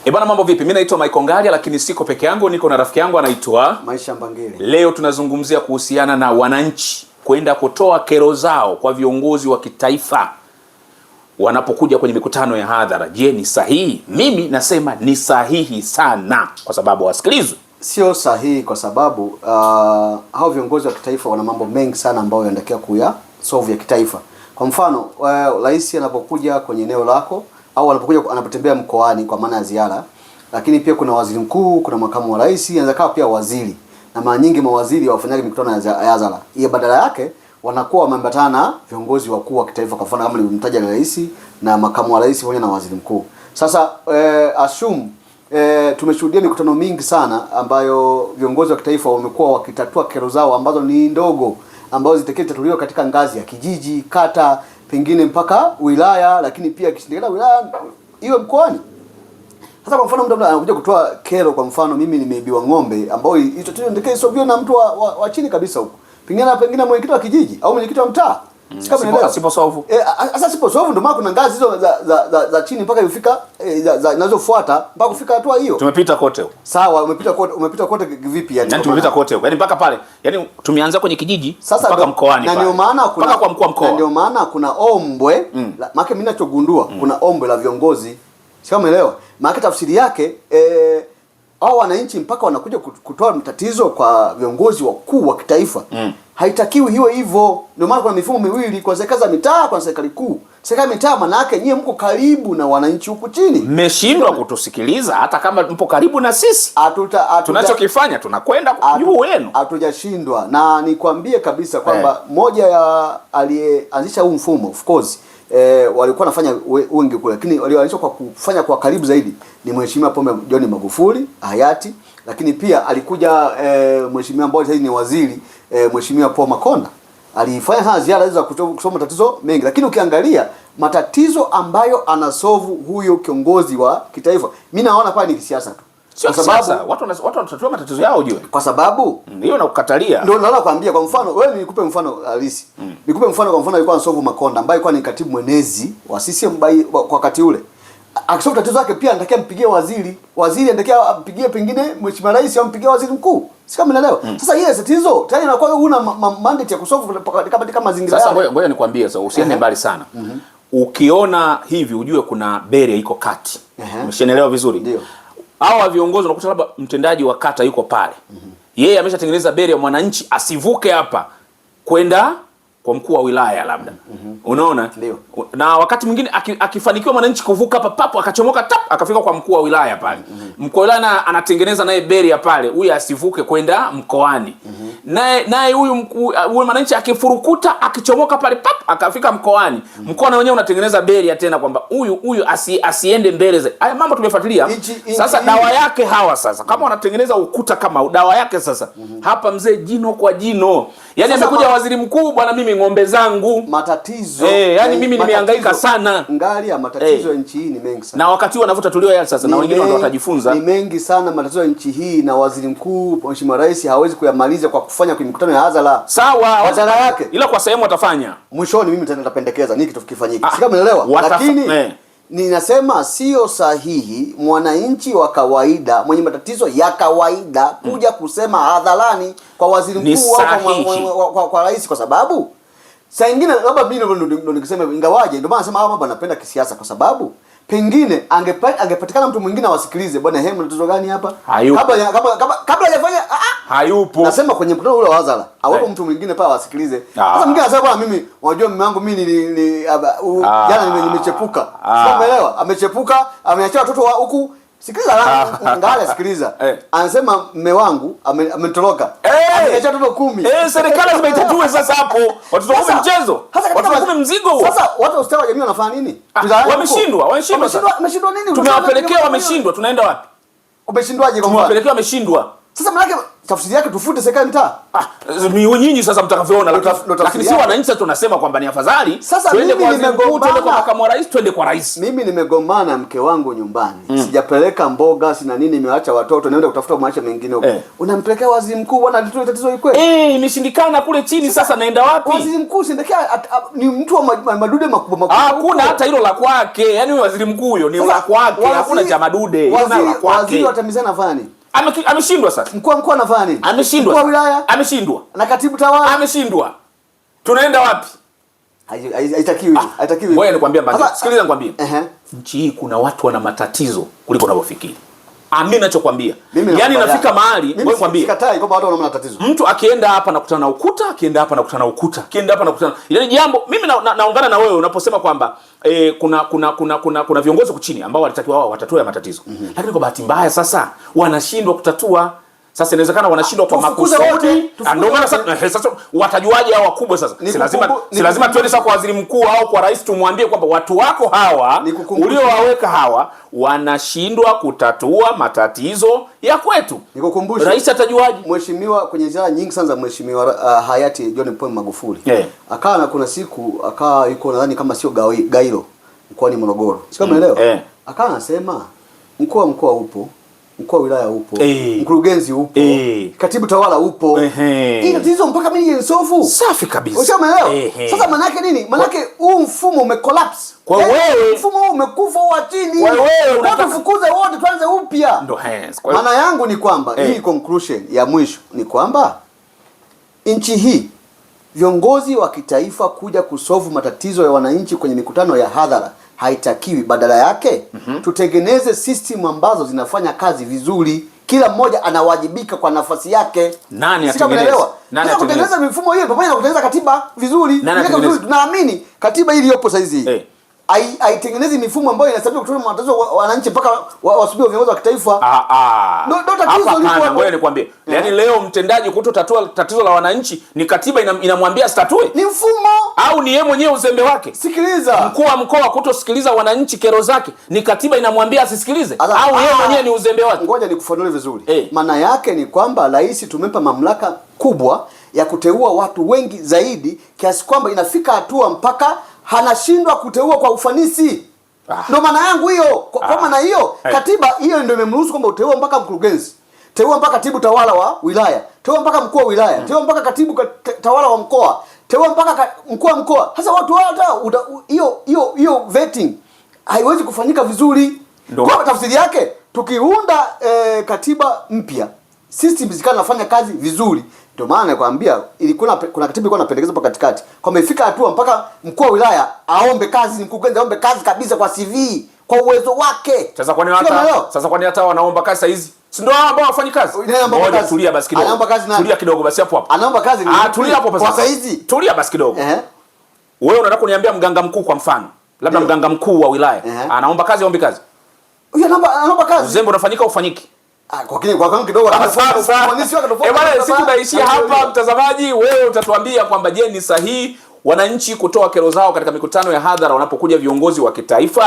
Bwana, mambo vipi? Mimi naitwa Michael Ngalia, lakini siko peke yangu, niko na rafiki yangu anaitwa Maisha Mbangili. Leo tunazungumzia kuhusiana na wananchi kwenda kutoa kero zao kwa viongozi wa kitaifa wanapokuja kwenye mikutano ya hadhara. Je, ni sahihi? Mimi nasema ni sahihi sana, kwa sababu wasikilizwe. Sio sahihi kwa sababu hao viongozi wa kitaifa wana mambo mengi sana ambayo yanatakiwa kuya solve ya kitaifa. Kwa mfano, rais anapokuja kwenye eneo lako au anapotembea mkoani kwa maana ya ziara, lakini pia kuna waziri mkuu, kuna makamu wa rais, anaweza kawa pia waziri. Na mara nyingi mawaziri wafanyaji mikutano ya hadhara. Hiyo badala yake wanakuwa wameambatana na viongozi wakuu wa kitaifa, kwa mfano kama nilimtaja rais na makamu wa rais pamoja na waziri mkuu. Sasa tumeshuhudia mikutano mingi sana ambayo viongozi wa kitaifa wamekuwa wakitatua kero zao ambazo ni ndogo, ambazo zitakiwa tatuliwa katika ngazi ya kijiji, kata, pengine mpaka wilaya, lakini pia kishindikana wilaya iwe mkoani. Sasa kwa mfano mtu anakuja kutoa kero, kwa mfano mimi nimeibiwa ng'ombe, ambao hicho tu ndio kesi na mtu wa chini kabisa huko. Pengine mwenyekiti wa kijiji au mwenyekiti wa mtaa. Sipo solve. Sasa sipo solve, ndio maana kuna ngazi hizo za chini mpaka ifika zinazofuata mpaka kufika hatua hiyo. Tumepita kote huko. Sawa, umepita kote vipi yani? Yaani tumepita kote huko. Yaani mpaka pale. Yaani tumeanza kwenye kijiji mpaka mkoani. Na ndio maana kuna mpaka kwa mkuu wa mkoa. Na ndio maana kuna ombwe, maana mimi ninachogundua kuna ombwe la viongozi. Sio, umeelewa? Maana tafsiri yake hao wananchi mpaka wanakuja kutoa matatizo kwa viongozi wakuu wa kitaifa. Haitakiwi hiwe hivyo. Ndio maana kuna mifumo miwili, kwa serikali za mitaa, kwa serikali kuu. Serikali mitaa maana yake nyie mko karibu na wananchi huku chini. Mmeshindwa kutusikiliza hata kama mpo karibu na sisi. Tunachokifanya tunakwenda juu wenu. Hatujashindwa. Na nikwambie kabisa kwamba moja ya aliyeanzisha huu mfumo, of course, walikuwa wanafanya wengi kule, lakini walioanzisha kwa kufanya kwa karibu zaidi ni Mheshimiwa Pombe John Magufuli hayati, lakini pia alikuja mheshimiwa ambaye sasa ni waziri, Mheshimiwa Paul Makonda. Alifanya sana ziara za kusoma matatizo mengi, lakini ukiangalia matatizo ambayo anasolve huyo kiongozi wa kitaifa, mimi naona pale ni kisiasa tu. Kwa sababu watu wanatatua matatizo yao, ujue. Kwa sababu hiyo nakukatalia. Ndio naona kuambia, kwa mfano wewe, nikupe mfano halisi. Nikupe mfano, kwa mfano alikuwa anasolve Makonda ambaye alikuwa ni katibu mwenezi wa CCM kwa wakati ule. Akisolve tatizo lake pia anatakiwa mpigie waziri. Waziri anatakiwa ampigie pengine Mheshimiwa Rais au mpigie waziri mkuu. Si kama unaelewa? Sasa hiyo tatizo tayari inakuwa una mandate ya kusolve katika mazingira yao. Sasa ngoja nikwambie, sasa usiende mbali sana. Ukiona hivi ujue kuna barrier iko kati. Umeshanielewa vizuri? Ndio. Hawa viongozi unakuta labda mtendaji wa kata yuko pale. Yeye ameshatengeneza barrier mwananchi asivuke hapa kwenda kwa mkuu wa wilaya labda. Unaona? Ndio. Na wakati mwingine akifanikiwa mwananchi kuvuka hapa papo akachomoka akafika kwa mkuu wa wilaya pale. Mkuu wa wilaya anatengeneza naye barrier pale, huyu asivuke kwenda mkoani. Naye huyu mwananchi akifurukuta akichomoka pale akafika mkoani. Mkoa na wenyewe unatengeneza barrier tena kwamba huyu asiende mbele. Haya mambo tumefuatilia. Sasa dawa yake hawa sasa kama wanatengeneza ukuta kama dawa yake sasa. Hapa mzee jino kwa jino. Yaani amekuja waziri mkuu, bwana mimi ng'ombe zangu matatizo. Yaani mimi nimehangaika sana. Ngalia matatizo ya nchi hii ni mengi sana. Na wakati huo anavuta tulio yale sasa, na wengine ndio watajifunza. Ni mengi sana matatizo ya nchi hii, na waziri mkuu, Mheshimiwa Rais hawezi kuyamaliza kwa kufanya kwenye mikutano ya hadhara. Sawa, wazara yake. Ila kwa sehemu watafanya. Mwishoni mimi nitapendekeza nini kitu kifanyike. Si kama unaelewa? Lakini ninasema sio sahihi mwananchi wa kawaida mwenye matatizo ya kawaida kuja kusema hadharani kwa waziri mkuu au kwa rais, kwa sababu saa nyingine labda mimi ndo nikisema ingawaje, ndio maana nasema hao mambo anapenda kisiasa, kwa sababu pengine angepatikana mtu mwingine awasikilize, bwana hemu tatizo gani hapa? Kabla hajafanya hayupo. Nasema kwenye mkutano ule wa hadhara awepo mtu mwingine pale awasikilize. Sasa mwingine anasema bwana mimi unajua mume wangu mimi jana nimechepuka. Sio, umeelewa? Amechepuka, ameacha watoto wa huku. Sikiliza Ngalia, sikiliza. Anasema mume wangu ametoroka. Ameacha watoto 10. Serikali zimeitatue sasa hapo. Watoto 10 mchezo. Watoto 10 mzigo huo. Sasa watu wa ustawi wa jamii wanafanya nini? Wameshindwa nini? Tumewapelekea wameshindwa, tunaenda wapi? Umeshindwaje kwa mfano? Tumewapelekea wameshindwa. Sasa maana yake tafsiri yake tufute serikali mtaa. Nyinyi sasa mtakavyoona, lakini si wananchi tunasema kwamba ni afadhali twende kwa twende kwa makamu wa rais, twende kwa rais. Mimi nimegombana mke wangu nyumbani. Sijapeleka mboga, sina nini, nimeacha watoto naenda kutafuta maisha mengine huko. Unampelekea waziri mkuu bwana alitue tatizo hili kweli? Imeshindikana kule chini, sasa naenda wapi? Waziri mkuu sindekea ni mtu wa madude makubwa. Hakuna hata hilo la kwake. Yaani waziri mkuu huyo ni la kwake. Hakuna cha madude. Hilo la kwake. Waziri wa TAMISEMI anafanya nini? Ameshindwa sasa. Mkuu wa mkoa anafanya nini? Ameshindwa. Mkuu wa wilaya ameshindwa. Na katibu tawala ameshindwa. Tunaenda wapi? Haitakiwi. Haitakiwi. Ngoja nikwambie mbali. Sikiliza nikwambie. Nchi hii kuna watu wana matatizo kuliko unavyofikiri. Mimi ninachokwambia. Yaani nafika mahali, wewe kwambie. Sikatai kwamba watu wana matatizo. Mtu akienda hapa na kukutana na ukuta, akienda hapa na kukutana na ukuta, akienda hapa na kukutana. Yaani jambo mimi naungana na wewe unaposema kwamba kuna viongozi huko chini ambao walitakiwa wao watatue matatizo. Lakini kwa bahati mbaya sasa wanashindwa kutatua. Sasa inawezekana wanashindwa kwa makusudi. Ndio maana sasa watajuaje hao wakubwa sasa? Si lazima twende sasa kwa waziri mkuu au kwa rais tumwambie kwamba watu wako hawa uliowaweka hawa wanashindwa kutatua matatizo ya kwetu. Nikukumbushe. Rais atajuaje? Mheshimiwa kwenye ziara nyingi sana za mheshimiwa hayati John Pombe Magufuli. Akawa na kuna siku akawa yuko nadhani kama sio Gairo mkoani Morogoro. Sio umeelewa? Akawa anasema mkuu wa mkoa upo, mkuu wa wilaya upo, mkurugenzi upo, katibu tawala upo. Hii tatizo mpaka mimi nisofu. Safi kabisa. Ushaelewa? Sasa maana yake nini? Maana yake huu mfumo umecollapse. Kwa wewe mfumo huu umekufa wa chini. Wewe unataka kufukuza wote tuanze upya. Ndio maana yangu ni kwamba hii conclusion ya mwisho ni kwamba nchi hii viongozi wa kitaifa kuja kusolve matatizo ya wananchi kwenye mikutano ya hadhara haitakiwi. Badala yake tutengeneze system ambazo zinafanya kazi vizuri, kila mmoja anawajibika kwa nafasi yake. Nani atengeneza? Nani atengeneza mifumo hiyo pamoja na kutengeneza katiba vizuri? Tunaamini katiba hii iliyopo sasa hizi haitengenezi mifumo ambayo inasaidia kutoa matatizo wananchi mpaka wasubiri viongozi wa kitaifa. Ndio tatizo liko. Ngoja nikwambie. Yaani leo mtendaji kutotatua tatizo la wananchi ni katiba inamwambia statue? Ni mfumo au ni yeye mwenyewe uzembe wake? Sikiliza. Mkuu wa mkoa kutosikiliza wananchi kero zake ni katiba inamwambia asisikilize? Au yeye mwenyewe ni uzembe wake? Ngoja nikufanulie vizuri. Maana yake ni kwamba rais tumempa mamlaka kubwa ya kuteua watu wengi zaidi kiasi kwamba inafika hatua mpaka hanashindwa kuteua kwa ufanisi. Ndio maana yangu hiyo. Kwa maana hiyo katiba hiyo ndio imemruhusu kwamba uteua mpaka mkurugenzi, teua mpaka katibu tawala wa wilaya, teua mpaka mkuu wa wilaya, teua mpaka katibu tawala wa mkoa, teua mpaka mkuu wa mkoa. Sasa watu hata hiyo vetting haiwezi kufanyika vizuri. Kwa tafsiri yake tukiunda katiba mpya, system zikawa nafanya kazi vizuri. Ndio maana nakwambia kuna katiba ilikuwa inapendekezwa hapo katikati kwamba ifika hatua mpaka mkuu wa wilaya aombe kazi, mkurugenzi aombe kazi kabisa kwa CV kwa uwezo wake. Sasa kwani hata wanaomba kazi hizi? Si ndio ambao wafanyi kazi? Ngoja tulia basi kidogo. Anaomba kazi nani? Tulia kidogo basi hapo. Anaomba kazi ni. Tulia hapo basi. Kwa hizi. Tulia basi kidogo. Wewe unataka kuniambia mganga mkuu kwa mfano, labda mganga mkuu wa wilaya anaomba kazi, aombe kazi? Huyu anaomba kazi. Uzembe unafanyika ufanyiki? Kwa kidogo siku naishia hapa. Mtazamaji, wewe utatuambia kwamba je, ni sahihi wananchi kutoa kero zao katika mikutano ya hadhara wanapokuja viongozi wa kitaifa?